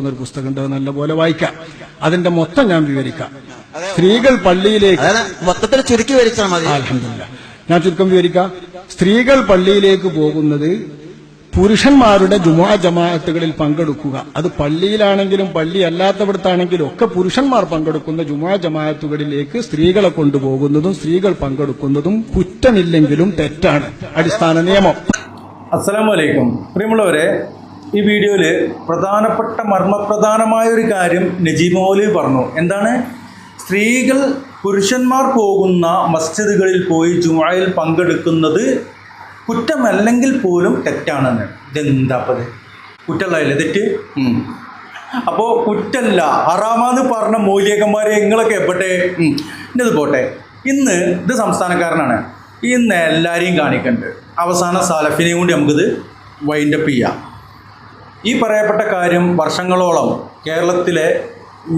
ഒരു പുസ്തകമുണ്ട്, നല്ല പോലെ വായിക്കാം. അതിന്റെ മൊത്തം ഞാൻ വിവരിക്കാം. സ്ത്രീകൾ പള്ളിയിലേക്ക് മൊത്തത്തിൽ ചുരുക്കി വരിച്ചാൽ മതി. അൽഹംദുലില്ലാ, ഞാൻ ചുരുക്കം വിവരിക്കാം. സ്ത്രീകൾ പള്ളിയിലേക്ക് പോകുന്നത് പുരുഷന്മാരുടെ ജുമുഅ ജമാഅത്തുകളിൽ പങ്കെടുക്കുക. അത് പള്ളിയിലാണെങ്കിലും പള്ളി അല്ലാത്തവിടത്താണെങ്കിലും ഒക്കെ പുരുഷന്മാർ പങ്കെടുക്കുന്ന ജുമുഅ ജമാഅത്തുകളിലേക്ക് സ്ത്രീകളെ കൊണ്ടുപോകുന്നതും സ്ത്രീകൾ പങ്കെടുക്കുന്നതും കുറ്റമില്ലെങ്കിലും തെറ്റാണ്. അടിസ്ഥാന നിയമം. അസ്സലാമു അലൈക്കും. പ്രിയമുള്ളവരെ, ഈ വീഡിയോയിൽ പ്രധാനപ്പെട്ട മർമ്മപ്രധാനമായ ഒരു കാര്യം നജീബ് മൗലവി പറഞ്ഞു. എന്താണ്? സ്ത്രീകൾ പുരുഷന്മാർ പോകുന്ന മസ്ജിദുകളിൽ പോയി ജുമുഅയിൽ പങ്കെടുക്കുന്നത് കുറ്റമല്ലെങ്കിൽ പോലും തെറ്റാണെന്ന്. ഇതെന്താപ്പത്? കുറ്റമുള്ളതല്ലേ തെറ്റ്? അപ്പോൾ കുറ്റമല്ല, ഹറാമാന്ന് പറഞ്ഞ മൗലികന്മാരെ നിങ്ങളൊക്കെ എപ്പോട്ടെ ഇന്നത് പോട്ടെ. ഇന്ന് ഇത് സംസ്ഥാനക്കാരനാണ്, ഇന്ന് എല്ലാവരെയും കാണിക്കുന്നുണ്ട്. അവസാന സാലഫിനെയും കൊണ്ട് നമുക്കിത് വൈൻഡപ്പ് ചെയ്യാം. ഈ പറയപ്പെട്ട കാര്യം വർഷങ്ങളോളം കേരളത്തിലെ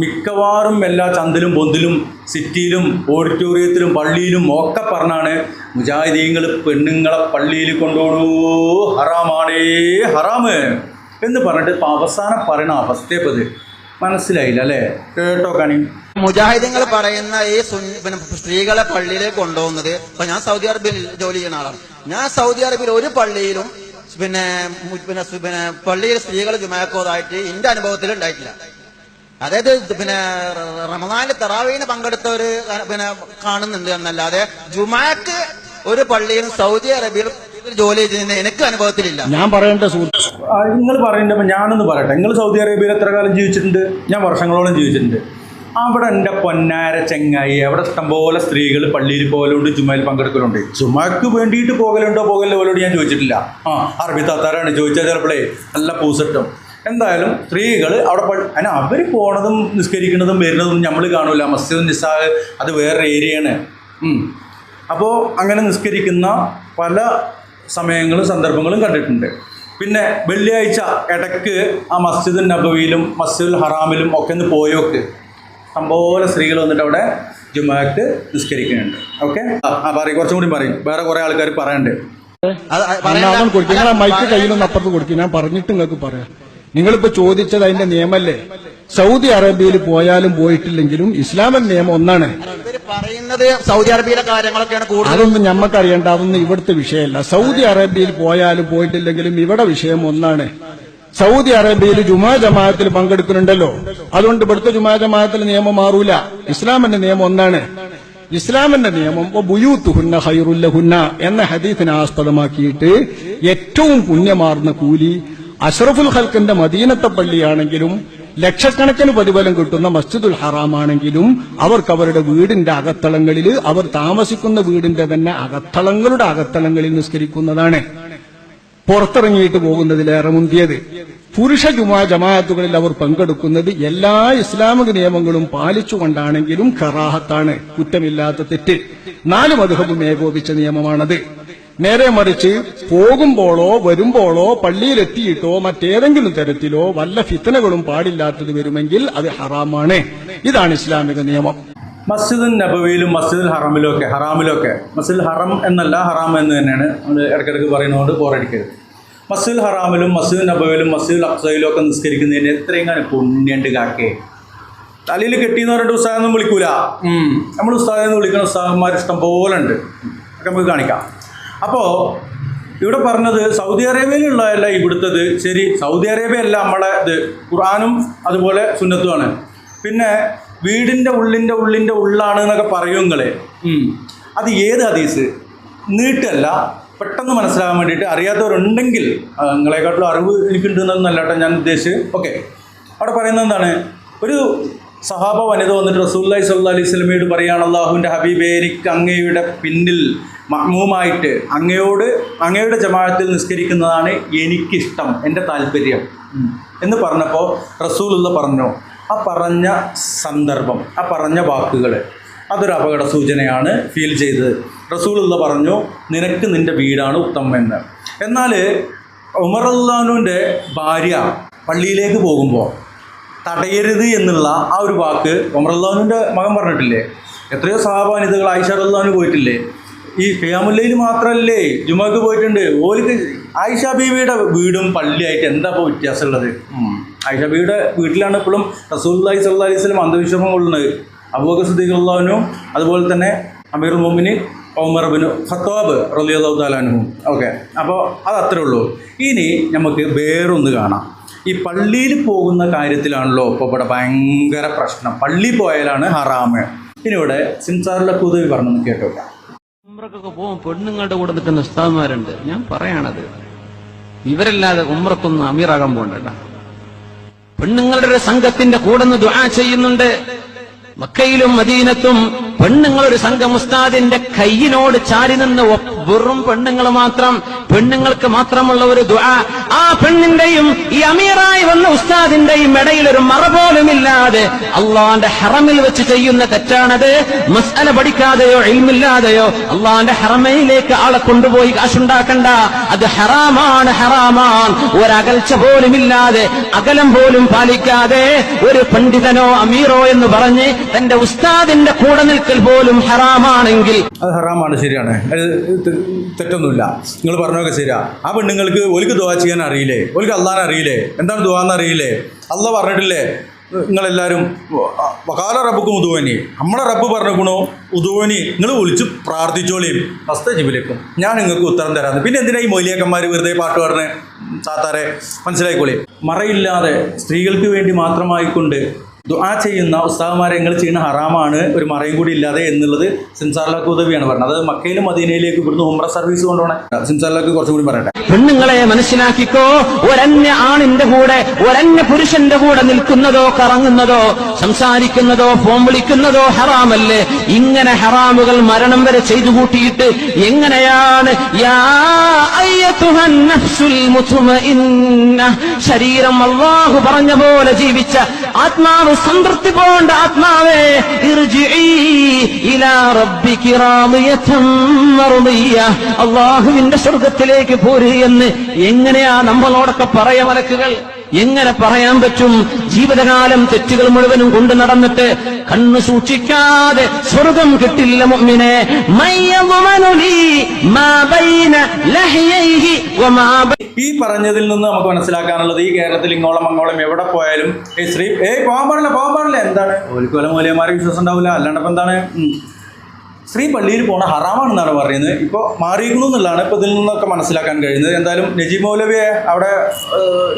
മിക്കവാറും എല്ലാ ചന്തിലും പൊന്തിലും സിറ്റിയിലും ഓഡിറ്റോറിയത്തിലും പള്ളിയിലും ഒക്കെ പറഞ്ഞാണ് മുജാഹിദീങ്ങൾ പെണ്ണുങ്ങളെ പള്ളിയിൽ കൊണ്ടുപോകൂ, ഹറാമാണേ ഹറാമ് എന്ന് പറഞ്ഞിട്ട് ഇപ്പം അവസാനം പറയണ അവസ്ഥയപ്പത് മനസ്സിലായില്ല അല്ലേ? കേട്ടോ കാണി. മുജാഹിദീങ്ങൾ പറയുന്ന ഈ സ്ത്രീകളെ പള്ളിയിലേക്ക് കൊണ്ടുപോകുന്നത്, ഇപ്പൊ ഞാൻ സൗദി അറേബ്യയിൽ ജോലി ചെയ്യുന്ന ആളാണ്. ഞാൻ സൗദി അറേബ്യയിൽ ഒരു പള്ളിയിലും പള്ളിയിൽ സ്ത്രീകൾ ജുമാക്കോതായിട്ട് എന്റെ അനുഭവത്തിൽ ഉണ്ടായിട്ടില്ല. അതായത് റമദാനിൽ തറാവീന് പങ്കെടുത്തവര് കാണുന്നുണ്ട് എന്നല്ലാതെ ജുമാക്ക് ഒരു പള്ളിയിലും സൗദി അറേബ്യയിൽ ജോലി ചെയ്യുന്ന എനിക്ക് അനുഭവത്തിലില്ല. ഞാൻ പറയേണ്ട നിങ്ങൾ പറയേണ്ടപ്പോൾ ഞാനൊന്ന് പറയട്ടെ. നിങ്ങൾ സൗദി അറേബ്യയിൽ എത്ര കാലം ജീവിച്ചിട്ടുണ്ട്? ഞാൻ വർഷങ്ങളോളം ജീവിച്ചിട്ടുണ്ട്. അവിടെ എൻ്റെ പൊന്നാര ചെങ്ങായി, അവിടെ ഇഷ്ടംപോലെ സ്ത്രീകൾ പള്ളിയിൽ പോകലുണ്ട്, ജുമയിൽ പങ്കെടുക്കലുണ്ട്. ജുമാക്ക് വേണ്ടിയിട്ട് പോകലുണ്ടോ പോകലോട് ഞാൻ ചോദിച്ചിട്ടില്ല. അറബി താത്താരാണ് ചോദിച്ചാൽ ചിലപ്പോഴേ നല്ല പൂസട്ടും. എന്തായാലും സ്ത്രീകൾ അവിടെ അതിന് അവർ പോണതും നിസ്കരിക്കുന്നതും വരുന്നതും നമ്മൾ കാണൂല. മസ്ജിദ് നിസാ അത് വേറൊരു ഏരിയയാണ്. അപ്പോൾ അങ്ങനെ നിസ്കരിക്കുന്ന പല സമയങ്ങളും സന്ദർഭങ്ങളും കണ്ടിട്ടുണ്ട്. പിന്നെ വെള്ളിയാഴ്ച ഇടയ്ക്ക് ആ മസ്ജിദ് നബവിയിലും മസ്ജിദുൽ ഹറാമിലും ഒക്കെ ഒന്ന് പോയോക്ക് സംഭവം സ്ത്രീകൾ വന്നിട്ട് അവിടെ ജുമാക്ക് നിസ്കരിക്കുന്നുണ്ട്. ഓക്കെ, പറയും, കുറച്ചും കൂടി പറയും. വേറെ കുറെ ആൾക്കാർ പറയണ്ട്. നിങ്ങളെ മൈക്ക് കയ്യിലൊന്നും അപ്പുറത്ത് കൊടുക്കും. ഞാൻ പറഞ്ഞിട്ട് നിങ്ങൾക്ക് പറയാം. നിങ്ങളിപ്പോ ചോദിച്ചത് അതിന്റെ നിയമല്ലേ? സൗദി അറേബ്യയിൽ പോയാലും പോയിട്ടില്ലെങ്കിലും ഇസ്ലാമിക് നിയമം ഒന്നാണ്. പറയുന്നത് സൗദി അറേബ്യയിലെ കാര്യങ്ങളൊക്കെയാണ് കൂടുതൽ. അതൊന്നും ഞമ്മക്ക് അറിയേണ്ട, അതൊന്നും ഇവിടുത്തെ വിഷയമല്ല. സൗദി അറേബ്യയിൽ പോയാലും പോയിട്ടില്ലെങ്കിലും ഇവിടെ വിഷയം ഒന്നാണ്. സൗദി അറേബ്യയിൽ ജുമാ ജമാഅത്തിൽ പങ്കെടുക്കുന്നുണ്ടല്ലോ, അതുകൊണ്ട് ഇവിടുത്തെ ജുമാ ജമാഅത്തിൽ നിയമം മാറൂല. ഇസ്ലാമിന്റെ നിയമം ഒന്നാണ്. ഇസ്ലാമിന്റെ നിയമം ബുയൂത്തുഹുന്ന ഖൈറുൽ ലഹുന്ന എന്ന ഹദീസിനെ ആസ്പദമാക്കിയിട്ട് ഏറ്റവും പുണ്യമാർന്ന കൂലി അഷ്റഫുൽ ഖൽക്കിന്റെ മദീനത്തെ പള്ളിയാണെങ്കിലും ലക്ഷക്കണക്കിന് പ്രതിഫലം കിട്ടുന്ന മസ്ജിദുൽ ഹറാമാണെങ്കിലും അവർക്ക് അവരുടെ വീടിന്റെ അകത്തളങ്ങളിൽ, അവർ താമസിക്കുന്ന വീടിന്റെ തന്നെ അകത്തളങ്ങളുടെ അകത്തളങ്ങളിൽ നിസ്കരിക്കുന്നതാണ്. പുറത്തിറങ്ങിയിട്ട് പോകുന്നതിലേറെ മുന്തിയത്. പുരുഷ ജുമാ ജമാഅത്തുകളിൽ അവർ പങ്കെടുക്കുന്നത് എല്ലാ ഇസ്ലാമിക നിയമങ്ങളും പാലിച്ചുകൊണ്ടാണെങ്കിലും കറാഹത്താണ്, കുറ്റമില്ലാത്ത തെറ്റ്. 4 മദ്ഹബും ഏകോപിച്ച നിയമമാണത്. നേരെ മറിച്ച് പോകുമ്പോഴോ വരുമ്പോഴോ പള്ളിയിലെത്തിയിട്ടോ മറ്റേതെങ്കിലും തരത്തിലോ വല്ല ഫിത്നകളും പാടില്ലാത്തത് വരുമെങ്കിൽ അത് ഹറാമാണ്. ഇതാണ് ഇസ്ലാമിക നിയമം. മസ്ജിദുൽ നബവിയിലും മസ്ജിദുൽ ഹറാമിലൊക്കെ മസ്ജിദുൽ ഹറം എന്നല്ല, ഹറാം എന്ന് തന്നെയാണ് നമ്മൾ ഇടയ്ക്കിടയ്ക്ക് പറയുന്നതുകൊണ്ട് ബോറടിക്കരുത്. മസ്ജിദുൽ ഹറാമിലും മസ്ജിദുൽ നബവിയിലും മസ്ജിദുൽ അഖ്സയിലും ഒക്കെ നിസ്കരിക്കുന്നതിന് എത്രയെങ്ങനെ പുണ്യണ്ട് കാക്കേ. തലയിൽ കെട്ടിയെന്ന് പറഞ്ഞിട്ട് ഉസ്താദൊന്നും വിളിക്കൂല. നമ്മൾ ഉസ്താദെന്ന് വിളിക്കുന്ന ഉസ്താദന്മാർ ഇഷ്ടം പോലെ ഉണ്ട്. ഒക്കെ നമുക്ക് കാണിക്കാം. അപ്പോൾ ഇവിടെ പറഞ്ഞത് സൗദി അറേബ്യയിലുള്ളതല്ല ഇവിടുത്തത്. ശരി, സൗദി അറേബ്യ അല്ല നമ്മളെ ഇത്. ഖുർആനും അതുപോലെ സുന്നത്തുമാണ്. പിന്നെ വീടിൻ്റെ ഉള്ളിൻ്റെ ഉള്ളാണ് എന്നൊക്കെ പറയും നിങ്ങളെ. അത് ഏത് ഹദീസ്? നീട്ടല്ല, പെട്ടെന്ന് മനസ്സിലാകാൻ വേണ്ടിയിട്ട് അറിയാത്തവരുണ്ടെങ്കിൽ, നിങ്ങളെക്കാട്ടിലും അറിവ് എനിക്കുണ്ടെന്നല്ല കേട്ടോ ഞാൻ ഉദ്ദേശിച്ച്. ഓക്കെ, അവിടെ പറയുന്നത് എന്താണ്? ഒരു സഹാബ വനിത വന്നിട്ട് റസൂലുള്ളാഹി സ്വല്ലല്ലാഹു അലൈഹി വസല്ലമയോട് പറയുകയാണ്, അല്ലാഹുവിൻ്റെ ഹബീബേ, എനിക്ക് അങ്ങയുടെ പിന്നിൽ മഅ്മൂമായിട്ട് അങ്ങയുടെ ജമാഅത്തിൽ നിസ്കരിക്കുന്നതാണ് എനിക്കിഷ്ടം, എൻ്റെ താല്പര്യം എന്ന് പറഞ്ഞപ്പോൾ റസൂലുള്ള പറഞ്ഞു, ആ പറഞ്ഞ സന്ദർഭം, ആ പറഞ്ഞ വാക്കുകൾ അതൊരു അപകട സൂചനയാണ് ഫീൽ ചെയ്തത്. റസൂലുള്ള പറഞ്ഞു, നിനക്ക് നിൻ്റെ വീടാണ് ഉത്തമമെന്ന്. എന്നാൽ ഉമർ റളിയല്ലാഹുവിൻ്റെ ഭാര്യ പള്ളിയിലേക്ക് പോകുമ്പോൾ തടയരുത് എന്നുള്ള ആ ഒരു വാക്ക് ഉമർ റളിയല്ലാഹുവിൻ്റെ മകൻ പറഞ്ഞിട്ടില്ലേ? എത്രയോ സഹാബാനിതകൾ ആയിഷ റളിയല്ലാഹു പോയിട്ടില്ലേ? ഈ ഖിയാമുൽ ലൈൽ മാത്രമല്ലേ ജുമക്ക് പോയിട്ടുണ്ട്. ഓർക്ക് ആയിഷ ബീവിയുടെ വീടും പള്ളിയായിട്ട് എന്താ ഇപ്പോൾ വ്യത്യാസമുള്ളത്? ആയിഷ ബീവിയുടെ വീട്ടിലാണ് ഇപ്പോഴും റസൂലുള്ളാഹി സ്വല്ലല്ലാഹി അലൈഹി വസല്ലം അന്ധവിശ്വാസം കൊള്ളുന്നത്. അബൂബക്കർ സിദ്ദീഖ് റളിയല്ലാഹു അൻഹു, അതുപോലെ തന്നെ അമീറുൽ മുഅ്മിനീൻ ഉമർ ഇബ്നു ഖത്താബ് റളിയല്ലാഹു തആല അൻഹു. ഓക്കെ, അപ്പോൾ അത് അത്രേ ഉള്ളൂ. ഇനി നമുക്ക് വേറൊന്ന് കാണാം. ഈ പള്ളിയിൽ പോകുന്ന കാര്യത്തിലാണല്ലോ ഇപ്പോൾ ഇവിടെ ഭയങ്കര പ്രശ്നം. പള്ളിയിൽ പോയാലാണ് ഹറാമ്. ഇനി ഇവിടെ സിംസാറുൽ ഖുദവി പറഞ്ഞു കേട്ടോട്ടെ. ഉംറക്കൊക്കെ പോകും പെണ്ണുങ്ങളുടെ കൂടെ നിൽക്കുന്ന ഉസ്താദ്മാരുണ്ട്. ഞാൻ പറയാണത്, ഇവരല്ലാതെ ഉംറക്കൊന്നും അമീറാകാൻ പോകണ്ട. പെണ്ണുങ്ങളുടെ ഒരു സംഘത്തിന്റെ കൂടെ നിന്ന് ദുആ ചെയ്യുന്നുണ്ട്. മക്കയിലും മദീനത്തും പെണ്ണുങ്ങളൊരു സംഘം ഉസ്താദിന്റെ കയ്യിനോട് ചാരി നിന്ന് വെറും പെണ്ണുങ്ങൾ മാത്രം, പെണ്ണുങ്ങൾക്ക് മാത്രമുള്ള ഒരു ദുആ. ആ പെണ്ണിന്റെയും ഈ അമീറായി വന്ന ഉസ്താദിന്റെയും ഇടയിൽ ഒരു മറ പോലുമില്ലാതെ അള്ളാന്റെ ഹറമിൽ വെച്ച് ചെയ്യുന്ന തെറ്റാണത്. മസ്അല പഠിക്കാതെയോ ഇൽമില്ലാതെയോ അള്ളാന്റെ ഹറമയിലേക്ക് ആളെ കൊണ്ടുപോയി കാശുണ്ടാക്കണ്ട. അത് ഹറാമാണ്, ഹറാമാണ്. ഒരകൽച്ച പോലുമില്ലാതെ, അകലം പോലും പാലിക്കാതെ ഒരു പണ്ഡിതനോ അമീറോ എന്ന് പറഞ്ഞ് തന്റെ ഉസ്താദിന്റെ കൂടെ നിൽക്കൽ പോലും ഹറാമാണെങ്കിൽ അത് ഹറാമാണ്, ശരിയാണ്, അത് തെറ്റൊന്നുമില്ല. നിങ്ങൾ പറഞ്ഞൊക്കെ ശരിയാ. ആ പെണ്ണുങ്ങൾക്ക് ഒലിക്ക് ദുആ ചെയ്യാൻ അറിയില്ലേ? ഒലിക്ക് അള്ളാനെ അറിയില്ലേ? എന്താണ് ദുആ എന്ന് അറിയില്ലേ? അള്ളാഹ് പറഞ്ഞിട്ടില്ലേ നിങ്ങളെല്ലാവരും വഖാല റബ്ബുക്കും ഉദുവനി, നമ്മളെ റബ്ബ് പറഞ്ഞിരിക്കണോ ഉദുവനി, നിങ്ങൾ വിളിച്ച് പ്രാർത്ഥിച്ചോളിയും അസ്തജിബിലേക്കും, ഞാൻ നിങ്ങൾക്ക് ഉത്തരം തരാമെന്ന്. പിന്നെ എന്തിനാ ഈ മൊയ്ലിയാക്കന്മാർ വെറുതെ പാട്ട് പറഞ്ഞ് സാത്താരെ മനസ്സിലായിക്കോളി. മറയില്ലാതെ സ്ത്രീകൾക്ക് വേണ്ടി മാത്രമായിക്കൊണ്ട് ദുആ ചെയ്യുന്ന ഉസ്താദുമാരെ നിങ്ങൾ ചെയ്യുന്ന ഹറാമാണ്, ഒരു മറയും കൂടി ഇല്ലാതെ എന്നുള്ളത് സിംസാറുൽ ഖുദവിയാണ് പറഞ്ഞത്. അത് മക്കയിലും മദീനയിലേക്ക് ഇവിടുന്ന് ഉംറ സർവീസ് കൊണ്ടുപോകണേ. സിംസാറിലേക്ക് കുറച്ചും കൂടി പറയട്ടെ. പെണ്ണുങ്ങളെ മനസ്സിലാക്കിക്കോ, ഒരന്യ ആണിന്റെ കൂടെ ഒരന്യ പുരുഷന്റെ കൂടെ നിൽക്കുന്നതോ കറങ്ങുന്നതോ സംസാരിക്കുന്നതോ ഫോൺ വിളിക്കുന്നതോ ഹറാമല്ലേ. ഇങ്ങനെ ഹറാമുകൾ മരണം വരെ ചെയ്തു കൂട്ടിയിട്ട് എങ്ങനെയാണ് യാ അയ്യതുഹൻ നഫ്സുൽ മുത്മഇന്ന, ശരീരം അല്ലാഹു പറഞ്ഞ പോലെ ജീവിച്ച ആത്മാവ്, സംതൃപ്തി പോണ്ട ആത്മാവേ, ഇർജിഇ ഇലാ റബ്ബികി റാദിയതൻ മർദിയ, അല്ലാഹുവിന്റെ സ്വർഗ്ഗത്തിലേക്ക് പോര് എന്ന് എങ്ങനെയാ നമ്മളോടൊക്കെ പറയാ മലക്കുകൾ? എങ്ങനെ പറയാൻ പറ്റും? ജീവിതകാലം തെറ്റുകൾ മുഴുവനും കൊണ്ടു നടന്നിട്ട് കണ്ണു സൂക്ഷിക്കാതെ സ്വർഗം കിട്ടില്ല മുഅ്മിനേ. ഈ പറഞ്ഞതിൽ നിന്ന് നമുക്ക് മനസ്സിലാക്കാനുള്ളത്, ഈ കേരളത്തിൽ ഇങ്ങോളം അങ്ങോളം എവിടെ പോയാലും ഈ സ്ത്രീ പോകാൻ പാടില്ല എന്താണ് ഒരിക്കലും മൂലയന്മാരെ വിശ്വാസം ഉണ്ടാവില്ല. അല്ലാണ്ടപ്പോൾ എന്താണ് സ്ത്രീ പള്ളിയിൽ പോണ ഹറാമാണെന്നാണ് പറയുന്നത്. ഇപ്പോൾ മാറിയിരിക്കുന്നു എന്നുള്ളതാണ് ഇപ്പോൾ ഇതിൽ നിന്നൊക്കെ മനസ്സിലാക്കാൻ കഴിയുന്നത്. എന്തായാലും നജീബ് മൗലവിയെ അവിടെ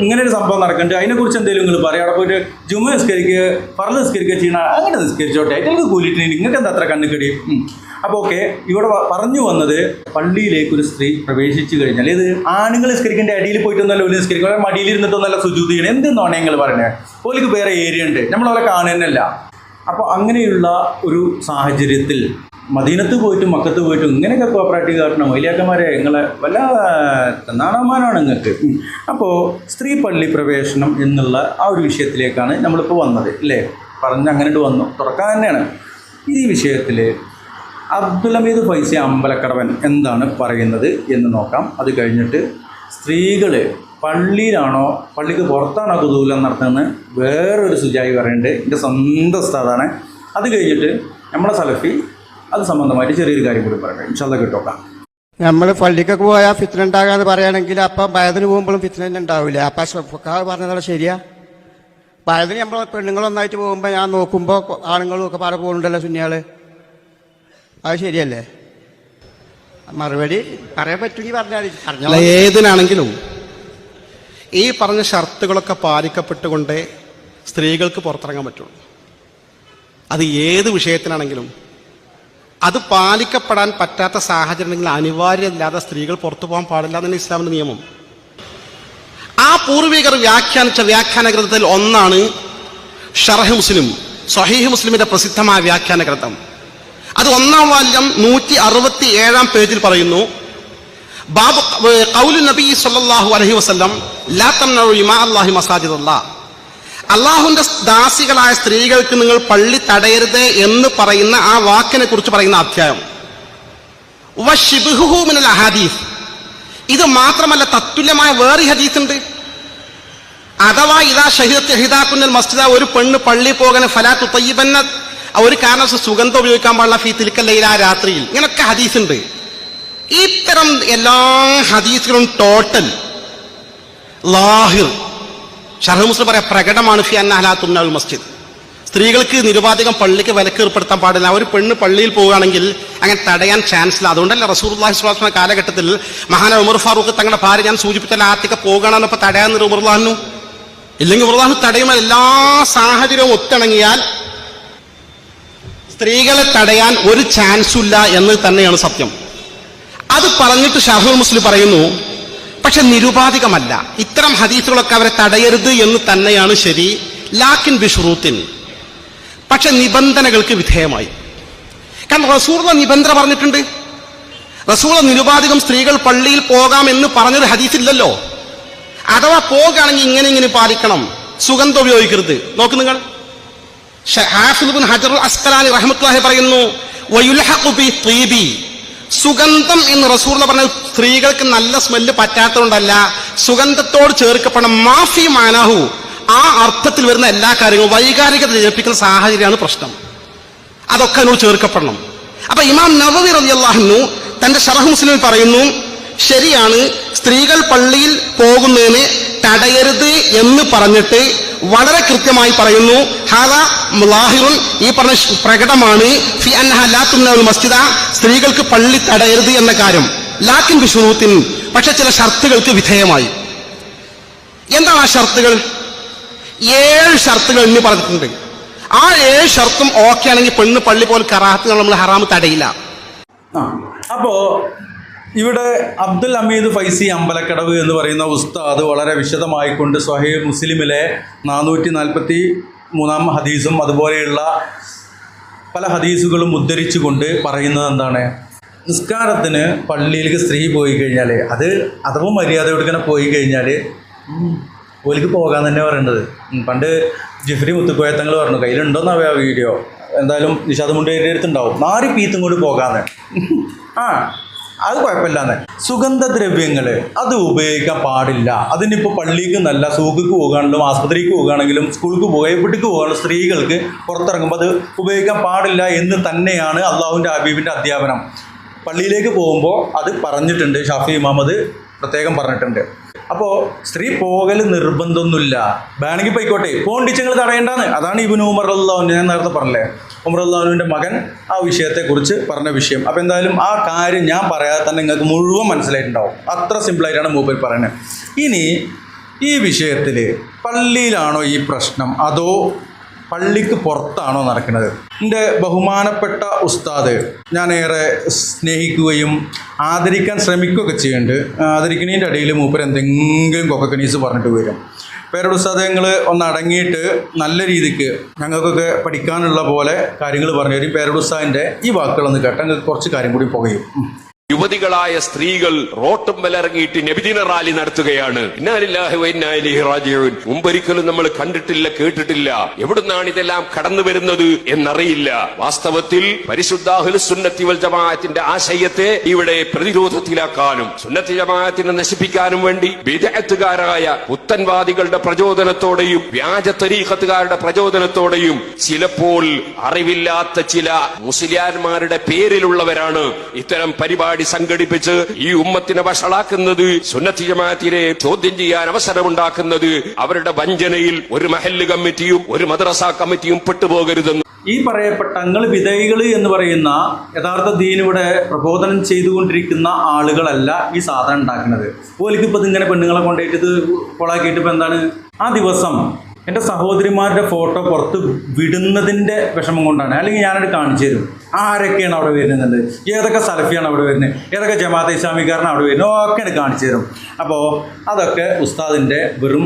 ഇങ്ങനെ ഒരു സംഭവം നടക്കുന്നുണ്ട്, അതിനെക്കുറിച്ച് എന്തെങ്കിലും നിങ്ങൾ പറയും. അവിടെ പോയിട്ട് ജുമ നിസ്കരിക്കുക, ഫർദ് നിസ്കരിക്കുക ചെയ്യണം, അങ്ങനെ നിസ്കരിച്ചോട്ടെ, അതിലേക്ക് കൂലിയിട്ട് നിങ്ങൾക്ക് എന്താ അത്ര കണ്ണുകടി. അപ്പോൾ ഓക്കെ, ഇവിടെ പറഞ്ഞു വന്നത് പള്ളിയിലേക്ക് ഒരു സ്ത്രീ പ്രവേശിച്ചു കഴിഞ്ഞാൽ ഇത് ആണുങ്ങൾ നിസ്കരിക്കേണ്ട അടിയിൽ പോയിട്ടൊന്നല്ല ഒരു നിസ്കരിക്കുക, മടിയിലിരുന്നിട്ടൊന്നല്ല സുജൂദ് ചെയ്യണം. എന്തെന്നാണ് നിങ്ങൾ പറയുന്നത്? ഓലിക്ക് വേറെ ഏരിയ ഉണ്ട്, നമ്മളവരെ കാണുന്നതല്ല. അപ്പോൾ അങ്ങനെയുള്ള ഒരു സാഹചര്യത്തിൽ മദീനത്ത് പോയിട്ടും മക്കത്ത് പോയിട്ടും ഇങ്ങനെയൊക്കെ കോപ്പറേറ്റീവ് കാട്ടണം മൊയ്ലിയാക്കന്മാരെ, നിങ്ങളെ വല്ല നാണമാനാണ് നിങ്ങൾക്ക്. അപ്പോൾ സ്ത്രീ പള്ളി പ്രവേശനം എന്നുള്ള ആ ഒരു വിഷയത്തിലേക്കാണ് നമ്മളിപ്പോൾ വന്നത് അല്ലേ? പറഞ്ഞ് അങ്ങനെയിട്ട് വന്നു, തുറക്കാൻ തന്നെയാണ് ഈ വിഷയത്തിൽ. അബ്ദുൽ ഹമീദ് ഫൈസി അമ്പലക്കടവൻ എന്താണ് പറയുന്നത് എന്ന് നോക്കാം. അത് കഴിഞ്ഞിട്ട് സ്ത്രീകൾ പള്ളിയിലാണോ പള്ളിക്ക് പുറത്താണോ കുതൂഹലം നടത്തുന്നത് വേറൊരു സുജായി പറയുന്നുണ്ട്, എൻ്റെ സ്വന്തം ഉസ്താദാണ്. അത് കഴിഞ്ഞിട്ട് നമ്മളെ സലഫി അത് സംബന്ധമായിട്ട് ചെറിയൊരു കാര്യം കൂടി പറയട്ടെ, ഇൻഷാല്ലാ കേട്ടോക്കാം. നമ്മൾ പള്ളിക്കൊക്കെ പോയാൽ ഫിത്ന ഉണ്ടാകാന്ന് പറയുകയാണെങ്കിൽ അപ്പം ഭയത്തിന് പോകുമ്പോഴും ഫിത്ന തന്നെ ഉണ്ടാവില്ല. അപ്പം പറഞ്ഞതാണ് ശരിയാ. ഭയത്തിന് നമ്മൾ പെണ്ണുങ്ങളൊന്നായിട്ട് പോകുമ്പോൾ ഞാൻ നോക്കുമ്പോൾ ആണുങ്ങളും ഒക്കെ പാടെ പോകുന്നുണ്ടല്ലോ സുന്നിയാൾ, അത് ശരിയല്ലേ? മറുപടി പറയാൻ പറ്റുമെങ്കിൽ പറഞ്ഞാൽ ഏതിനാണെങ്കിലും ഈ പറഞ്ഞ ഷർത്തുകളൊക്കെ പാലിക്കപ്പെട്ടുകൊണ്ട് സ്ത്രീകൾക്ക് പുറത്തിറങ്ങാൻ പറ്റുള്ളൂ. അത് ഏത് വിഷയത്തിനാണെങ്കിലും അത് പാലിക്കപ്പെടാൻ പറ്റാത്ത സാഹചര്യങ്ങൾ അനിവാര്യമില്ലാതെ സ്ത്രീകൾ പുറത്തു പോകാൻ പാടില്ല എന്നാണ് ഇസ്ലാമിന്റെ നിയമം. ആ പൂർവികർ വ്യാഖ്യാനിച്ച വ്യാഖ്യാന ഗ്രന്ഥത്തിൽ ഒന്നാണ് ഷറഹ് മുസ്ലിം, സ്വഹീഹ് മുസ്ലിമിന്റെ പ്രസിദ്ധമായ വ്യാഖ്യാന ഗ്രന്ഥം. അത് 1-ാം വാല്യം 167-ാം പേജിൽ പറയുന്നു, ബാബു ഖൗലു നബി സല്ലല്ലാഹു അലൈഹി വസല്ലം ലാ തംനഉ ഇമാ അല്ലാഹി മസാജിദല്ലാഹ്, അള്ളാഹുവിന്റെ ദാസികളായ സ്ത്രീകൾക്ക് നിങ്ങൾ പള്ളി തടയരുത് എന്ന് പറയുന്ന ആ വാക്കിനെ കുറിച്ച് പറയുന്ന അധ്യായം. വശിബ്ഹുഹു മിനൽ അഹാദീസ്, ഇത് മാത്രമല്ല തത്തുല്യമായ വേറെ ഹദീസ് ഉണ്ട്. അഥവാ ഇദാ ഷഹിദത്ത് ഇഹ്ദാകുന്നൽ മസ്ജിദ, ഒരു പെണ്ണ് പള്ളി പോകാൻ ഫലാ തുതയ്യിബന്ന, ഒരു കാരണവശാലും സുഗന്ധം ഉപയോഗിക്കാൻ പാടില്ല ഫീ തിൽക്കൽ ലൈല, രാത്രിയിൽ. ഇങ്ങനൊക്കെ ഹദീസ് ഉണ്ട്. ഇത്തരം എല്ലാ ഹദീസുകളും ടോട്ടൽ ലാഹിർ ഷർഹ് മുസ്ലിം പറയാം പ്രകടമാണ് ഫി അന്ന ലാ തുംനഉൽ മസ്ജിദ്. സ്ത്രീകൾക്ക് നിരുപാധികം പള്ളിക്ക് വിലക്ക് ഏർപ്പെടുത്താൻ പാടില്ല. ഒരു പെണ്ണ് പള്ളിയിൽ പോവുകയാണെങ്കിൽ അങ്ങനെ തടയാൻ ചാൻസ് ഇല്ല. അതുകൊണ്ടല്ല റസൂലുള്ളാഹി സ്വല്ലല്ലാഹു അലൈഹി വസല്ലം കാലഘട്ടത്തിൽ മഹാനായ ഉമർ ഫാറൂഖ് തങ്ങളുടെ ഭാര്യ ഞാൻ സൂചിപ്പിച്ച ആത്തിക്ക പോകണമെന്നപ്പോൾ തടയാൻ ഉമർലാഹു ഇല്ലെങ്കിൽ ഉമർലാഹു തടയുമ്പോൾ എല്ലാ സാഹചര്യവും ഒത്തിണങ്ങിയാൽ സ്ത്രീകളെ തടയാൻ ഒരു ചാൻസും ഇല്ല എന്ന് തന്നെയാണ് സത്യം. അത് പറഞ്ഞിട്ട് ഷർഹുൽ മുസ്ലിം പറയുന്നു പക്ഷെ നിരുപാധികമല്ല. ഇത്തരം ഹദീസുകളൊക്കെ അവരെ തടയരുത് എന്ന് തന്നെയാണ് ശരി. ലാക്കിൻ ബിശ്റൂത്തിൻ, പക്ഷെ നിബന്ധനകൾക്ക് വിധേയമായി. കാരണം റസൂലുള്ള നിബന്ധന പറഞ്ഞിട്ടുണ്ട്. റസൂലുള്ള നിരുപാധികം സ്ത്രീകൾ പള്ളിയിൽ പോകാം എന്ന് പറഞ്ഞൊരു ഹദീസില്ലല്ലോ. അഥവാ പോകുകയാണെങ്കിൽ ഇങ്ങനെ പാലിക്കണം, സുഗന്ധം ഉപയോഗിക്കരുത്. നോക്ക് നിങ്ങൾ, ഹാഫിദ് ഇബ്നു ഹജർ അസ്ഖലാനി റഹ്മത്തുള്ളാഹി പറയുന്നു വയുൽഹഖു ബി തീബി, സുഗന്ധം എന്ന് റസൂലുള്ള പറഞ്ഞ സ്ത്രീകൾക്ക് നല്ല സ്മെല്ല് പറ്റാത്തതുകൊണ്ടല്ല, സുഗന്ധത്തോട് ചേർക്കപ്പെടണം. മാഫി മാനാഹു, ആ അർത്ഥത്തിൽ വരുന്ന എല്ലാ കാര്യങ്ങളും വൈകാരികത ജനിപ്പിക്കുന്ന സാഹചര്യമാണ് പ്രശ്നം. അതൊക്കെ അതിനോട് ചേർക്കപ്പെടണം. അപ്പൊ ഇമാം നവവി റളിയല്ലാഹു അൻഹു തന്റെ ഷറഹ് മുസ്ലിമിൽ പറയുന്നു ശരിയാണ്, സ്ത്രീകൾ പള്ളിയിൽ പോകുന്നതിന് തടയരുത് എന്ന് പറഞ്ഞിട്ട് വളരെ കൃത്യമായി പറയുന്നു ഹാദാ മുലാഹിറുൻ, ഈ പറഞ്ഞ പ്രകടമാണ് ഫി അന്നഹ ലാ തുംനഉൽ മസ്ജിദ, സ്ത്രീകൾക്ക് പള്ളി തടയരുത് എന്ന കാര്യം. ലാക്കിൻ ബിശുറൂത്തിൻ, പക്ഷെ ചില ഷർത്തുകൾക്ക് വിധേയമായി. എന്താണ് ആ ഷർത്തുകൾ? 7 ഷർത്തുകൾ ഇനി പറഞ്ഞിട്ടുണ്ട്. ആ 7 ഷർത്തും ഓക്കെ ആണെങ്കിൽ പെണ്ണ് പള്ളി പോലെ കറാഹത്ത് നമ്മൾ ഹറാമ് തടയില്ല. അപ്പോ ഇവിടെ അബ്ദുൽ ഹമീദ് ഫൈസി അമ്പലക്കടവ് എന്ന് പറയുന്ന ഉസ്താദ് വളരെ വിശദമായിക്കൊണ്ട് സ്വഹീഹ് മുസ്ലിമിലെ 443 ഹദീസും അതുപോലെയുള്ള പല ഹദീസുകളും ഉദ്ധരിച്ചുകൊണ്ട് പറയുന്നത് എന്താണ്? നിസ്കാരത്തിന് പള്ളിയിലേക്ക് സ്ത്രീ പോയി കഴിഞ്ഞാൽ, അത് അഥവാ മര്യാദയോടെ ഇങ്ങനെ പോയി കഴിഞ്ഞാൽ ഓലിക്ക് പോകാൻ തന്നെ പറയേണ്ടത്. പണ്ട് ജിഫ്രി മുത്തുക്കോയത്തങ്ങൾ പറഞ്ഞു, കയ്യിലുണ്ടോന്നാവേ ആ വീഡിയോ, എന്തായാലും നിഷാദ് മുണ്ടേരി അടുത്തുണ്ടാവും, 4 പീത്തും കൂടി പോകാന്ന്. അത് കുഴപ്പമില്ലാന്ന്. സുഗന്ധദ്രവ്യങ്ങൾ അത് ഉപയോഗിക്കാൻ പാടില്ല. അതിനിപ്പോൾ പള്ളിക്ക് നല്ല സൂക്കിക്ക് പോകുകയാണെങ്കിലും ആസ്പത്രിക്ക് പോകുകയാണെങ്കിലും സ്കൂൾക്ക് പോകുക എവിടേക്ക് പോകുകയാണെങ്കിലും സ്ത്രീകൾക്ക് പുറത്തിറങ്ങുമ്പോൾ അത് ഉപയോഗിക്കാൻ പാടില്ല എന്ന് തന്നെയാണ് അള്ളാഹുവിൻ്റെ ഹബീബിൻ്റെ അധ്യാപനം. പള്ളിയിലേക്ക് പോകുമ്പോൾ അത് പറഞ്ഞിട്ടുണ്ട്, ഷാഫി ഇമാം അത് പ്രത്യേകം പറഞ്ഞിട്ടുണ്ട്. അപ്പോൾ സ്ത്രീ പോകൽ നിർബന്ധമൊന്നുമില്ല, വേണമെങ്കിൽ പോയിക്കോട്ടെ, പോണ്ടിച്ചങ്ങൾ തടയേണ്ടാന്ന്. അതാണ് ഇബ്നു ഉമർ റളിയല്ലാഹു അൻഹു, ഞാൻ നേരത്തെ പറഞ്ഞില്ലേ, ഉമർ റളിയല്ലാഹു അൻഹുവിൻ്റെ മകൻ ആ വിഷയത്തെക്കുറിച്ച് പറഞ്ഞ വിഷയം. അപ്പോൾ എന്തായാലും ആ കാര്യം ഞാൻ പറയാതെ തന്നെ നിങ്ങൾക്ക് മുഴുവൻ മനസ്സിലായിട്ടുണ്ടാവും. അത്ര സിമ്പിളായിട്ടാണ് മൂപ്പർ പറയുന്നത്. ഇനി ഈ വിഷയത്തിൽ പള്ളിയിലാണോ ഈ പ്രശ്നം അതോ പള്ളിക്ക് പുറത്താണോ നടക്കുന്നത്? എൻ്റെ ബഹുമാനപ്പെട്ട ഉസ്താദ് ഞാൻ ഏറെ സ്നേഹിക്കുകയും ആദരിക്കാൻ ശ്രമിക്കുകയൊക്കെ ചെയ്യുന്നുണ്ട്. ആദരിക്കുന്നതിൻ്റെ ഇടയിൽ മൂപ്പർ എന്തെങ്കിലും കൊക്കക്കനീസ് പറഞ്ഞിട്ട് വരും. പേരോട് ഉസ്താദ് ഞങ്ങൾ ഒന്ന് അടങ്ങിയിട്ട് നല്ല രീതിക്ക് ഞങ്ങൾക്കൊക്കെ പഠിക്കാനുള്ള പോലെ കാര്യങ്ങൾ പറഞ്ഞു തരും. പേരോട് ഉസ്താദിൻ്റെ ഈ വാക്കുകളൊന്ന് കേട്ടാൽ ഞങ്ങൾക്ക് കുറച്ച് കാര്യം കൂടി പുകയും. യുവതികളായ സ്ത്രീകൾ റോട്ടും മേലിറങ്ങിയിട്ട് നബിദിന റാലി നടത്തുകയാണ്. ഇന്നാ ലില്ലാഹി വ ഇന്നാ ഇലൈഹി റാജിഊൻ. മുമ്പൊരിക്കലും നമ്മൾ കണ്ടിട്ടില്ല, കേട്ടിട്ടില്ല. എവിടുന്നാണ് ഇതെല്ലാം കടന്നു വരുന്നത് എന്നറിയില്ല. വാസ്തവത്തിൽ പരിശുദ്ധ അഹ്ലുസ് സുന്നത്തി വൽ ജമാഅത്തിന്റെ ആശയത്തെ ഇവിടെ പ്രതിരോധത്തിലാക്കാനും സുന്നത്തി ജമാഅത്തിനെ നശിപ്പിക്കാനും വേണ്ടി ബിദ്അത്തുകാരായ പുത്തൻവാദികളുടെ പ്രചോദനത്തോടെയും വ്യാജ തരീഖത്തുകാരുടെ പ്രചോദനത്തോടെയും ചിലപ്പോൾ അറിവില്ലാത്ത ചില മുസ്ലിയാന്മാരുടെ പേരിലുള്ളവരാണ് ഇത്തരം പരിപാടി സംഘടിപ്പിച്ച് ഈ ഉമ്മത്തിനെ വഷളാക്കുന്നത്, സുന്നത്തി ജമാഅത്തിനെ ചോദ്യം ചെയ്യാൻ അവസരമുണ്ടാക്കുന്നത്. അവരുടെ വഞ്ചനയിൽ ഒരു മഹല്ല് കമ്മിറ്റിയും ഒരു മദ്രസ കമ്മിറ്റിയും പെട്ടുപോകരുതെന്ന് ഈ പറയപ്പെട്ട തങ്ങൾ വിധേയികൾ എന്ന് പറയുന്ന യഥാർത്ഥ ദീനിവിടെ പ്രബോധനം ചെയ്തുകൊണ്ടിരിക്കുന്ന ആളുകളല്ല ഈ സാധനം ഉണ്ടാക്കുന്നത്. ഓലിക്കിപ്പോൾ ഇതിങ്ങനെ പെണ്ണുങ്ങളെ കൊണ്ടുപോയിട്ട് ഇത് കൊളാക്കിയിട്ട് ഇപ്പം എന്താണ്? ആ ദിവസം എൻ്റെ സഹോദരിമാരുടെ ഫോട്ടോ പുറത്ത് വിടുന്നതിൻ്റെ വിഷമം കൊണ്ടാണ്. അല്ലെങ്കിൽ ഞാനത് കാണിച്ചു തരും ആരൊക്കെയാണ് അവിടെ വരുന്നത്, ഏതൊക്കെ സലഫിയാണ് അവിടെ വരുന്നത്, ഏതൊക്കെ ജമാഅത്തെ ഇസ്ലാമിക്കാരനാണ് അവിടെ വരുന്നത്, ഒക്കെ കാണിച്ചു തരും. അപ്പോൾ അതൊക്കെ ഉസ്താദിൻ്റെ വെറും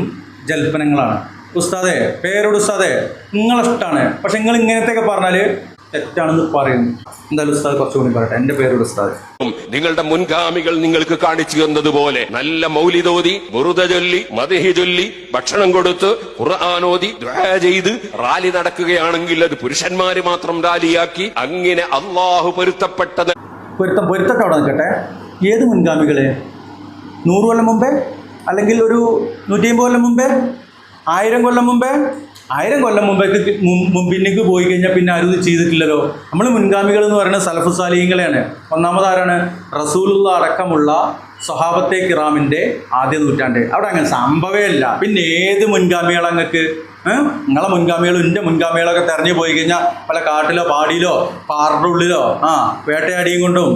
ജൽപ്പനങ്ങളാണ്. ഉസ്താദേ, പേരോട് ഉസ്താദേ, നിങ്ങളിഷ്ടമാണ്, പക്ഷെ നിങ്ങൾ ഇങ്ങനത്തെയൊക്കെ പറഞ്ഞാൽ തെറ്റാണെന്ന് പറയുന്നു. എന്തായാലും ഉസ്താദ് കുറച്ചുകൂടി പറയട്ടെ. എൻ്റെ പേരോട് ഉസ്താദ്, നിങ്ങളുടെ മുൻഗാമികൾ നിങ്ങൾക്ക് കാണിച്ചു തന്നതുപോലെ നല്ല മൗലിദോതി, മുറുദ ചൊല്ലി, മദ്ഹ് ചൊല്ലി, ഭക്ഷണം കൊടുത്ത്, ഖുർആനോതി, ദുആ ചെയ്ത് റാലി നടക്കുകയാണെങ്കിൽ അത് പുരുഷന്മാര് മാത്രം റാലിയാക്കി അങ്ങനെ അള്ളാഹു പൊരുത്തപ്പെട്ടത്. പൊരുത്തൊക്കെ അവിടെ നിൽക്കട്ടെ. ഏത് മുൻഗാമികളെ? 100 കൊല്ലം മുമ്പേ, അല്ലെങ്കിൽ ഒരു 150 കൊല്ലം മുമ്പേ, 1000 കൊല്ലം മുമ്പേ? 1000 കൊല്ലം മുമ്പിലേക്ക് പോയി കഴിഞ്ഞാൽ പിന്നെ ആരും ഇത് ചെയ്തിട്ടില്ലല്ലോ. നമ്മൾ മുൻഗാമികൾ എന്ന് പറയുന്നത് സലഫു സാലിഹീങ്ങളെയാണ്. ഒന്നാമത് ആരാണ്? റസൂലുള്ള അടക്കമുള്ള സ്വഹാബത്തെ കിറാമിൻ്റെ ആദ്യ നൂറ്റാണ്ട്. അവിടെ അങ്ങനെ സംഭവമേ ഇല്ല. പിന്നെ ഏത് മുൻഗാമികൾ അങ്ങക്ക്? നിങ്ങളെ മുൻഗാമികളും എൻ്റെ മുൻഗാമികളൊക്കെ തെരഞ്ഞു പോയി കഴിഞ്ഞാൽ പല കാട്ടിലോ പാടിയിലോ പാറയുടെ ഉള്ളിലോ വേട്ടയാടിയും കൊണ്ടും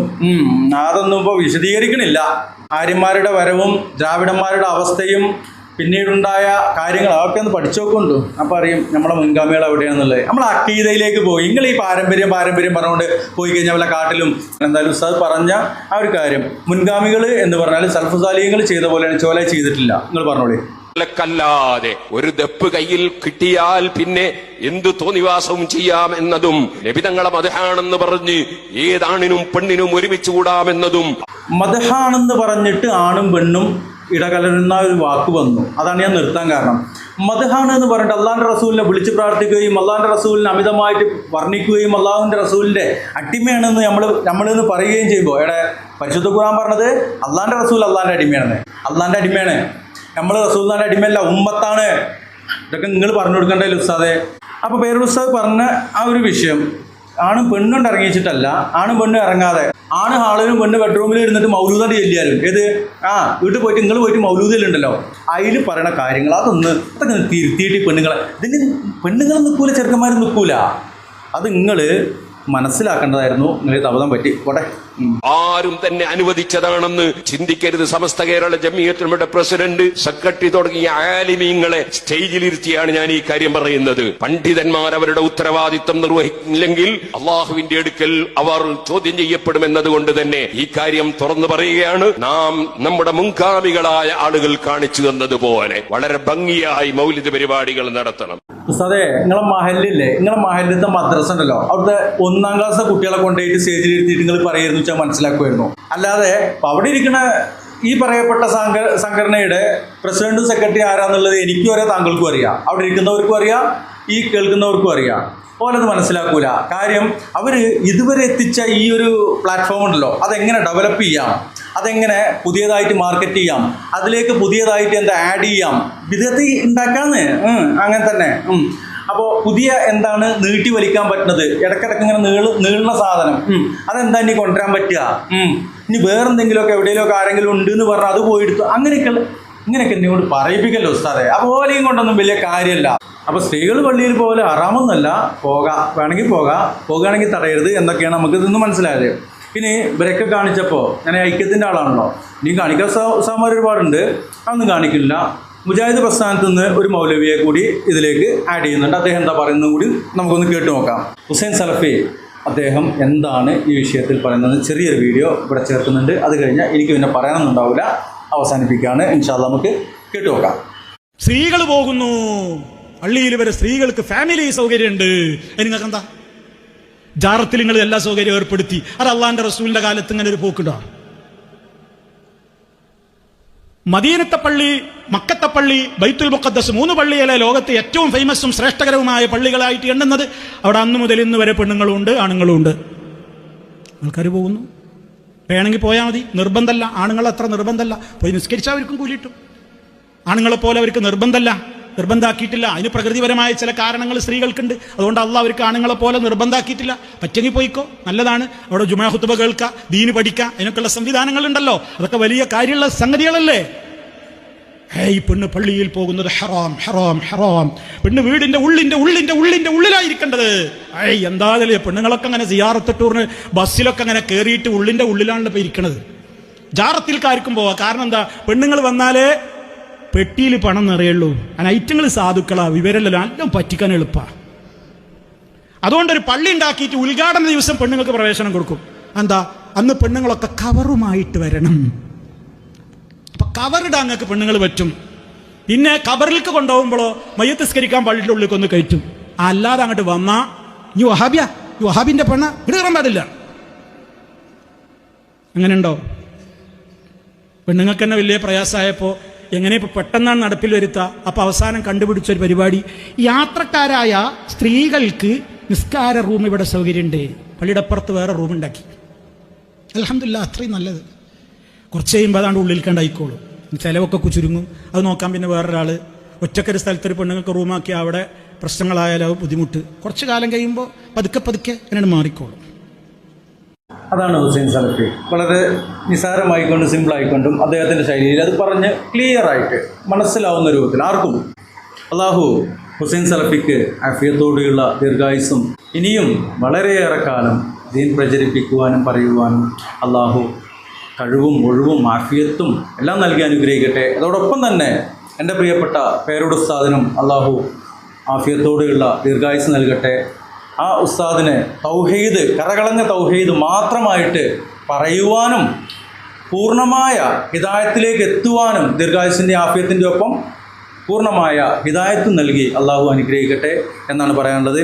അതൊന്നും ഇപ്പോൾ വിശദീകരിക്കണില്ല. ആര്യന്മാരുടെ വരവും ദ്രാവിഡന്മാരുടെ അവസ്ഥയും പിന്നീടുണ്ടായ കാര്യങ്ങൾ അതൊക്കെ ഒന്ന് പഠിച്ചു നോക്കുന്നുണ്ടോ. അപ്പോൾ അറിയും നമ്മളെ മുൻഗാമികൾ എവിടെയാണെന്നുള്ളത്. നമ്മൾ അക്കീദയിലേക്ക് പോയി. നിങ്ങൾ ഈ പാരമ്പര്യം പറഞ്ഞുകൊണ്ട് പോയി കഴിഞ്ഞാൽ വല്ല കാട്ടിലും എന്തായാലും ഉസ്താദ് പറഞ്ഞ ആ ഒരു കാര്യം മുൻഗാമികൾ എന്ന് പറഞ്ഞാൽ സൽഫ് സാലിഹ്യങ്ങൾ ചെയ്ത പോലെയാണ് ചോല ചെയ്തിട്ടില്ല. നിങ്ങൾ പറഞ്ഞോളൂ. ല്ലാതെ ഒരു ദപ്പ് കയ്യിൽ കിട്ടിയാൽ പിന്നെ എന്തു തോന്നിവാസവും ചെയ്യാം എന്നതും നബിതങ്ങളെ മദ്ഹാണെന്ന് പറഞ്ഞ് ഏതാണിനും പെണ്ണിനും ഒരുമിച്ച് കൂടാമെന്നതും മദ്ഹാണെന്ന് പറഞ്ഞിട്ട് ആണും പെണ്ണും ഇടകലരുന്ന ഒരു വാക്ക് വന്നു. അതാണ് ഞാൻ നിർത്താൻ കാരണം. മദ്ഹാണ് എന്ന് പറഞ്ഞിട്ട് അള്ളാഹിൻ്റെ റസൂലിനെ വിളിച്ച് പ്രാർത്ഥിക്കുകയും അള്ളാഹിൻ്റെ റസൂലിനെ അമിതമായിട്ട് വർണ്ണിക്കുകയും അള്ളാഹുവിൻ്റെ റസൂലിൻ്റെ അടിമയാണെന്ന് നമ്മളിന്ന് പറയുകയും ചെയ്യുമ്പോൾ പരിശുദ്ധ ഖുർആൻ പറഞ്ഞത് അള്ളാഹിൻ്റെ റസൂൽ അള്ളാഹിൻ്റെ അടിമയാണെന്ന്. അള്ളാഹിൻ്റെ അടിമയാണ്. നമ്മൾ റസൂലിൻ്റെ അടിമയല്ല, ഉമ്മത്താണ്. ഇതൊക്കെ നിങ്ങൾ പറഞ്ഞു കൊടുക്കണ്ടല്ലോ ഉസ്താദെ. അപ്പോൾ പേരുൽ ഉസ്താദ് പറഞ്ഞ ആ ഒരു വിഷയം ആണും പെണ്ണുകൊണ്ട് ഇറങ്ങിച്ചിട്ടല്ല, ആണും പെണ്ണും ഇറങ്ങാതെ ആണ് ഹാളിലും പെണ്ണ് ബെഡ്റൂമിൽ ഇരുന്നിട്ട് മൗലൂദായിട്ട് ചെല്ലിയാലും വീട്ടിൽ പോയിട്ട് നിങ്ങൾ പോയിട്ട് മൗലൂദിലുണ്ടല്ലോ അതിൽ പറയണ കാര്യങ്ങൾ അതൊക്കെ തിരുത്തിയിട്ട് ഇതിന് പെണ്ണുങ്ങൾ നിൽക്കൂല, ചെറുക്കന്മാർ നിൽക്കൂല. അത് നിങ്ങൾ മനസ്സിലാക്കേണ്ടതായിരുന്നു. നിങ്ങൾ തവതം പറ്റി പോട്ടെ. ആരും തന്നെ അനുവദിച്ചതാണെന്ന് ചിന്തിക്കരുത്. സമസ്ത കേരള ജമിയത്തുലമയുടെ പ്രസിഡന്റ്, സെക്രട്ടറി തുടങ്ങിയ ആലിമീങ്ങളെ സ്റ്റേജിലിരുത്തിയാണ് ഞാൻ ഈ കാര്യം പറയുന്നത്. പണ്ഡിതന്മാർ അവരുടെ ഉത്തരവാദിത്വം നിർവഹിക്കില്ലെങ്കിൽ അള്ളാഹുവിന്റെ അടുക്കൽ അവർ ചോദ്യം ചെയ്യപ്പെടുമെന്നതുകൊണ്ട് തന്നെ ഈ കാര്യം തുറന്നു പറയുകയാണ്. നാം നമ്മുടെ മുൻഗാമികളായ ആളുകൾ കാണിച്ചു തന്നതുപോലെ വളരെ ഭംഗിയായി മൗലിദ് പരിപാടികൾ നടത്തണം. ഉസ്താദേ, നിങ്ങളെ മഹലിലത്തെ മദ്രസ ഉണ്ടല്ലോ, അവിടുത്തെ 1ാം ക്ലാസ് കുട്ടികളെ കൊണ്ടുപോയിട്ട് സ്റ്റേജിലിരുത്തിയിട്ട് നിങ്ങൾ പറയായിരുന്നു വെച്ചാൽ മനസ്സിലാക്കുമായിരുന്നു. അല്ലാതെ അവിടെ ഇരിക്കുന്ന ഈ പറയപ്പെട്ട സംഘടനയുടെ പ്രസിഡന്റും സെക്രട്ടറി ആരാന്നുള്ളത് എനിക്കും അറിയാം, താങ്കൾക്കും അറിയാം, അവിടെ ഇരിക്കുന്നവർക്കും അറിയാം, ഈ കേൾക്കുന്നവർക്കും അറിയാം. ഓലത് മനസ്സിലാക്കൂല. കാര്യം അവർ ഇതുവരെ എത്തിച്ച ഈ ഒരു പ്ലാറ്റ്ഫോം ഉണ്ടല്ലോ, അതെങ്ങനെ ഡെവലപ്പ് ചെയ്യാം, അതെങ്ങനെ പുതിയതായിട്ട് മാർക്കറ്റ് ചെയ്യാം, അതിലേക്ക് പുതിയതായിട്ട് എന്താ ആഡ് ചെയ്യാം, വിധത്തിൽ ഉണ്ടാക്കാന്ന് അങ്ങനെ തന്നെ. അപ്പോൾ പുതിയ എന്താണ് നീട്ടി വലിക്കാൻ പറ്റുന്നത്, ഇടയ്ക്കിടയ്ക്ക് ഇങ്ങനെ നീളുന്ന സാധനം അതെന്താ ഇനി കൊണ്ടുവരാൻ പറ്റുക, ഇനി വേറെന്തെങ്കിലുമൊക്കെ എവിടെയെങ്കിലുമൊക്കെ ആരെങ്കിലും ഉണ്ട് എന്ന് പറഞ്ഞാൽ അത് പോയെടുത്തു, ഇങ്ങനെയൊക്കെ എന്നെ കൊണ്ട് പറയിപ്പിക്കല്ലോ ഉസ്താദെ. അതുപോലെയും കൊണ്ടൊന്നും വലിയ കാര്യമല്ല. അപ്പോൾ സ്ത്രീകൾ പള്ളിയിൽ പോലെ ഹറാമൊന്നുമല്ല, വേണമെങ്കിൽ പോകുകയാണെങ്കിൽ തടയരുത് എന്നൊക്കെയാണ് നമുക്ക് ഇതൊന്നും മനസ്സിലായത്. പിന്നെ ഇവരൊക്കെ കാണിച്ചപ്പോൾ ഞാൻ ഐക്യത്തിൻ്റെ ആളാണല്ലോ, ഇനി കാണിക്കാൻ സാമാർ ഒരുപാടുണ്ട്, അതൊന്നും കാണിക്കില്ല. മുജാഹിദ് പ്രസ്ഥാനത്ത് നിന്ന് ഒരു മൗലവിയെ കൂടി ഇതിലേക്ക് ആഡ് ചെയ്യുന്നുണ്ട്. അദ്ദേഹം എന്താ പറയുന്നത് കൂടി നമുക്കൊന്ന് കേട്ടു നോക്കാം. ഹുസൈൻ സലഫി അദ്ദേഹം എന്താണ് ഈ വിഷയത്തിൽ പറയുന്നത് ചെറിയൊരു വീഡിയോ ഇവിടെ ചേർക്കുന്നുണ്ട്. അത് കഴിഞ്ഞാൽ എനിക്ക് പിന്നെ പറയാനൊന്നുണ്ടാവില്ല, അവസാനിപ്പിക്കുകയാണ്. ഇൻഷാ അല്ലാഹ് നമുക്ക് കേട്ടു നോക്കാം. സ്ത്രീകൾ പോകുന്നു പള്ളിയിൽ വരെ, സ്ത്രീകൾക്ക് ഫാമിലി സൗകര്യമുണ്ട്. നിങ്ങൾക്ക് എന്താ ജാറത്തിൽ നിങ്ങൾ എല്ലാ സൗകര്യവും ഏർപ്പെടുത്തി? അത് അള്ളാന്റെ റസൂലിന്റെ കാലത്ത് ഇങ്ങനെ ഒരു പോക്കുണ്ടോ? മദീനത്തെ പള്ളി, മക്കത്തെ പള്ളി, ബൈത്തുൽ മുഖദ്ദസ് 3 പള്ളിയിലെ ലോകത്തെ ഏറ്റവും ഫേമസും ശ്രേഷ്ഠകരവുമായ പള്ളികളായിട്ട് എണ്ണുന്നത്. അവിടെ അന്ന് മുതൽ ഇന്ന് വരെ പെണ്ണുങ്ങളും ഉണ്ട് ആണുങ്ങളും ഉണ്ട്. ആൾക്കാർ പോകുന്നു, വേണമെങ്കിൽ പോയാൽ മതി, നിർബന്ധമല്ല. ആണുങ്ങൾ അത്ര നിർബന്ധമല്ല, പോയി നിസ്കരിച്ചാൽ അവർക്കും കൂലിയിട്ടും. ആണുങ്ങളെ പോലെ അവർക്ക് നിർബന്ധാക്കിയിട്ടില്ല. അതിന് പ്രകൃതിപരമായ ചില കാരണങ്ങൾ സ്ത്രീകൾക്കുണ്ട്. അതുകൊണ്ട് അള്ളാഹ് അവർക്ക് ആണുങ്ങളെ പോലെ നിർബന്ധാക്കിയിട്ടില്ല. പറ്റെങ്കിൽ പോയിക്കോ, നല്ലതാണ്. അവിടെ ജുമാ ഖുത്ബ കേൾക്കുക, ദീന് പഠിക്കുക, അതിനൊക്കെയുള്ള സംവിധാനങ്ങളുണ്ടല്ലോ. അതൊക്കെ വലിയ കാര്യമുള്ള സംഗതികളല്ലേ. ഈ പെണ്ണ് പള്ളിയിൽ പോകുന്നത് ഹറാം ഹറാം ഹറാം. പെണ്ണ് വീടിന്റെ ഉള്ളിലായിരിക്കേണ്ടത്. എന്തായാലും പെണ്ണുങ്ങളൊക്കെ അങ്ങനെ സിയാറത്ത് ടൂറിന് ബസ്സിലൊക്കെ അങ്ങനെ കയറിയിട്ട് ഉള്ളിലാണല്ലോ ഇപ്പൊ ഇരിക്കണത്. ജാറത്തിൽക്കാർക്കും പോവാ. കാരണം എന്താ, പെണ്ണുങ്ങൾ വന്നാലേ പെട്ടിയിൽ പണം നിറയുള്ളൂ. അങ്ങനെ ഐറ്റങ്ങൾ സാധുക്കളാ, വിവരമല്ലോ, എല്ലാം പറ്റിക്കാൻ എളുപ്പമാണ്. അതുകൊണ്ടൊരു പള്ളി ഉണ്ടാക്കിയിട്ട് ഉദ്ഘാടന ദിവസം പെണ്ണുങ്ങൾക്ക് പ്രവേശനം കൊടുക്കും. എന്താ, അന്ന് പെണ്ണുങ്ങളൊക്കെ കവറുമായിട്ട് വരണം. അപ്പൊ കവറിടാൻ നിങ്ങൾക്ക് പെണ്ണുങ്ങൾ പറ്റും. പിന്നെ കബറിലേക്ക് കൊണ്ടുപോകുമ്പോഴോ മയ്യത്തിസ്കരിക്കാൻ പള്ളിയുടെ ഉള്ളിലേക്ക് ഒന്ന് കയറ്റും. അല്ലാതെ അങ്ങോട്ട് വന്നാ ഈ വഹാബിന്റെ പെണ്ണ ഇവിടെ കയറാൻ പാടില്ല. അങ്ങനെയുണ്ടോ? പെണ്ണുങ്ങൾക്ക് തന്നെ വലിയ പ്രയാസമായപ്പോൾ എങ്ങനെ ഇപ്പൊ പെട്ടെന്നാണ് നടപ്പിൽ വരുത്തുക. അപ്പൊ അവസാനം കണ്ടുപിടിച്ചൊരു പരിപാടി, യാത്രക്കാരായ സ്ത്രീകൾക്ക് നിസ്കാര റൂം ഇവിടെ സൗകര്യമുണ്ട്. പള്ളിയുടെ അപ്പുറത്ത് വേറെ റൂം ഉണ്ടാക്കി. അൽഹംദുലില്ലാ, അത്രയും നല്ലത്. കുറച്ച് കഴിയുമ്പോൾ അതാണ്ട് ഉള്ളിൽ കണ്ടായിക്കോളും. ചിലവൊക്കെ ചുരുങ്ങും. അത് നോക്കാൻ പിന്നെ വേറൊരാൾ. ഒറ്റക്കൊരു സ്ഥലത്തൊരു പെണ്ണുങ്ങൾക്ക് റൂമാക്കി അവിടെ പ്രശ്നങ്ങളായാലും ബുദ്ധിമുട്ട്. കുറച്ച് കാലം കഴിയുമ്പോൾ പതുക്കെ അങ്ങനെ മാറിക്കോളും. അതാണ് ഹുസൈൻ സലഫി. വളരെ നിസാരമായിക്കൊണ്ടും സിമ്പിളായിക്കൊണ്ടും അദ്ദേഹത്തിൻ്റെ ശൈലിയിൽ അത് പറഞ്ഞ് ക്ലിയറായിട്ട് മനസ്സിലാവുന്ന രൂപത്തിൽ ആർക്കും. അള്ളാഹു ഹുസൈൻ സലഫിക്ക് ആഫിയത്തോടെയുള്ള ദീർഘായുസ്സും ഇനിയും വളരെയേറെ കാലം ദീൻ പ്രചരിപ്പിക്കുവാനും പറയുവാനും അള്ളാഹു കഴിവും ഒഴിവും ആഫിയത്തും എല്ലാം നൽകി അനുഗ്രഹിക്കട്ടെ. അതോടൊപ്പം തന്നെ എൻ്റെ പ്രിയപ്പെട്ട പേരുടെ ഉസ്താദിനും അള്ളാഹു ആഫിയത്തോടെയുള്ള ദീർഘായുസ് നൽകട്ടെ. ആ ഉസ്താദിന് തൗഹീദ്, കറകളഞ്ഞ തൗഹീദ് മാത്രമായിട്ട് പറയുവാനും പൂർണ്ണമായ ഹിദായത്തിലേക്ക് എത്തുവാനും ദീർഘായുസിൻ്റെ ആഫിയത്തിൻ്റെ ഒപ്പം പൂർണ്ണമായ ഹിദായത്ത് നൽകി അള്ളാഹു അനുഗ്രഹിക്കട്ടെ എന്നാണ് പറയാനുള്ളത്.